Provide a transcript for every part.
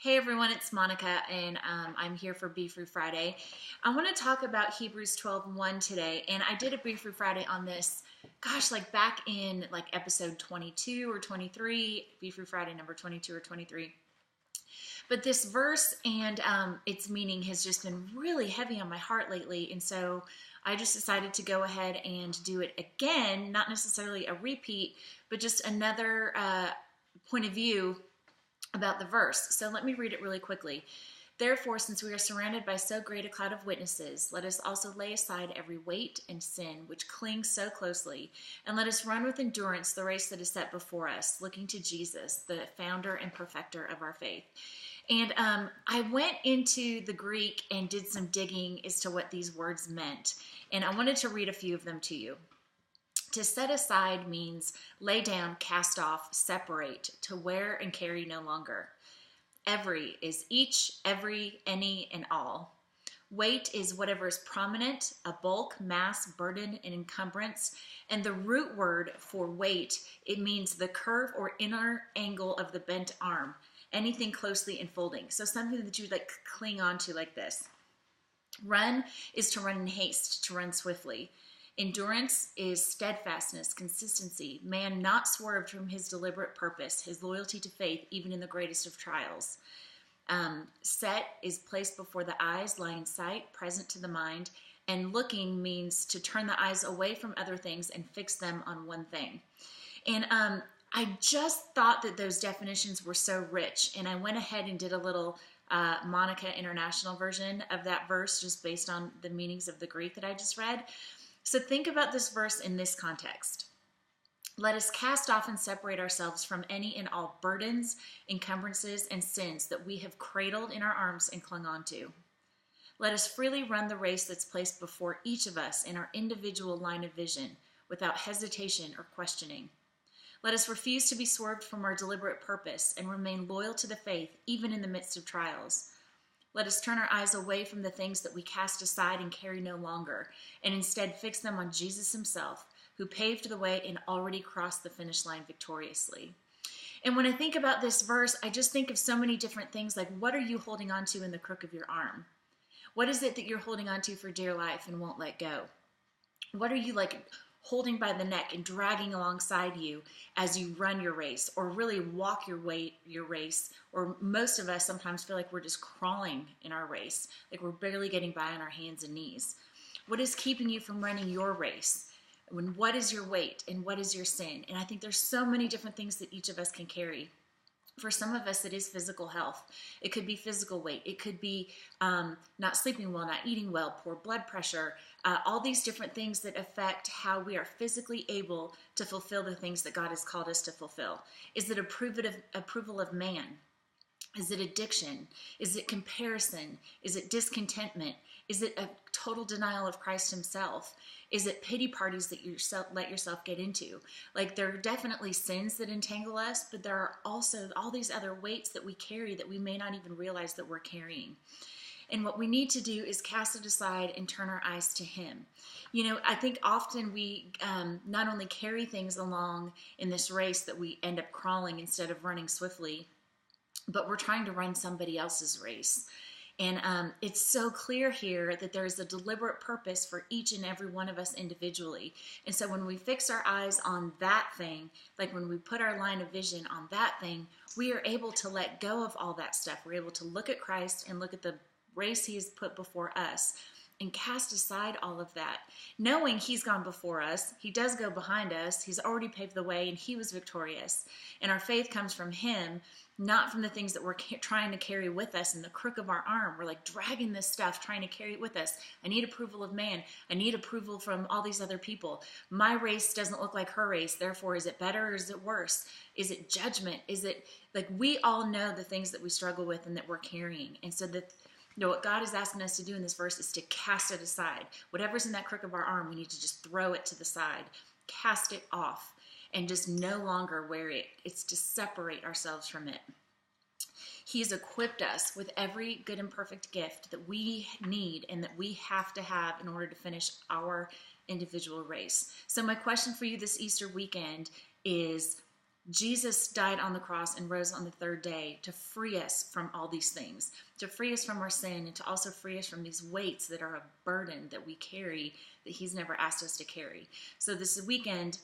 Hey everyone, it's Monica, and I'm here for Be Free Friday. I want to talk about Hebrews 12:1 today, and I did a Be Free Friday on this, like back in episode 22 or 23, Be Free Friday number 22 or 23. But this verse and its meaning has just been really heavy on my heart lately, and so I just decided to go ahead and do it again, not necessarily a repeat, but just another point of view about the verse. So let me read it really quickly. Therefore, since we are surrounded by so great a cloud of witnesses, let us also lay aside every weight and sin which clings so closely, and let us run with endurance the race that is set before us, looking to Jesus, the founder and perfecter of our faith. And I went into the Greek and did some digging as to what these words meant, and I wanted to read a few of them to you. To set aside means lay down, cast off, separate, to wear and carry no longer. Every is each, every, any, and all. Weight is whatever is prominent, a bulk, mass, burden, and encumbrance. And the root word for weight, it means the curve or inner angle of the bent arm, anything closely enfolding. So something that you cling onto like this. Run is to run in haste, to run swiftly. Endurance is steadfastness, consistency, man not swerved from his deliberate purpose, his loyalty to faith, even in the greatest of trials. Set is placed before the eyes, lie in sight, present to the mind, and looking means to turn the eyes away from other things and fix them on one thing. And I just thought that those definitions were so rich, and I went ahead and did a little Monica International version of that verse just based on the meanings of the Greek that I just read. So think about this verse in this context. Let us cast off and separate ourselves from any and all burdens, encumbrances, and sins that we have cradled in our arms and clung on to. Let us freely run the race that's placed before each of us in our individual line of vision without hesitation or questioning. Let us refuse to be swerved from our deliberate purpose and remain loyal to the faith even in the midst of trials. Let us turn our eyes away from the things that we cast aside and carry no longer, and instead fix them on Jesus himself, who paved the way and already crossed the finish line victoriously. And when I think about this verse, I just think of so many different things, like what are you holding on to in the crook of your arm? What is it that you're holding on to for dear life and won't let go? What are you holding by the neck and dragging alongside you as you run your race, or really walk your race? Or most of us sometimes feel like we're just crawling in our race, like we're barely getting by on our hands and knees. What is keeping you from running your race? What is your weight and what is your sin? And I think there's so many different things that each of us can carry. For some of us, it is physical health. It could be physical weight. It could be not sleeping well, not eating well, poor blood pressure, all these different things that affect how we are physically able to fulfill the things that God has called us to fulfill. Is it approval of man? Is it addiction? Is it comparison? Is it discontentment? Is it a total denial of Christ himself? Is it pity parties that you let yourself get into? There are definitely sins that entangle us, but there are also all these other weights that we carry that we may not even realize that we're carrying. And what we need to do is cast it aside and turn our eyes to him. I think often we not only carry things along in this race that we end up crawling instead of running swiftly, but we're trying to run somebody else's race. And it's so clear here that there is a deliberate purpose for each and every one of us individually. And so when we fix our eyes on that thing, when we put our line of vision on that thing, we are able to let go of all that stuff. We're able to look at Christ and look at the race he has put before us and cast aside all of that, knowing he's gone before us. He does go behind us. He's already paved the way and he was victorious. And our faith comes from him, not from the things that we're trying to carry with us in the crook of our arm. We're dragging this stuff, trying to carry it with us. I need approval of man. I need approval from all these other people. My race doesn't look like her race. Therefore, is it better or is it worse? Is it judgment? Is it we all know the things that we struggle with and that we're carrying. And so what God is asking us to do in this verse is to cast it aside. Whatever's in that crook of our arm, we need to just throw it to the side, cast it off, and just no longer wear it. It's to separate ourselves from it. He's equipped us with every good and perfect gift that we need and that we have to have in order to finish our individual race. So my question for you this Easter weekend is, Jesus died on the cross and rose on the third day to free us from all these things, to free us from our sin, and to also free us from these weights that are a burden that we carry that he's never asked us to carry. So this weekend,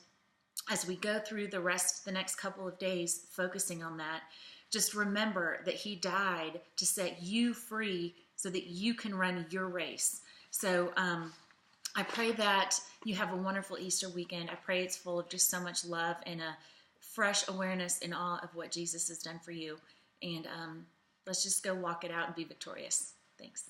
as we go through the next couple of days, focusing on that, just remember that he died to set you free so that you can run your race. So I pray that you have a wonderful Easter weekend. I pray it's full of just so much love and a fresh awareness and awe of what Jesus has done for you. And let's just go walk it out and be victorious. Thanks.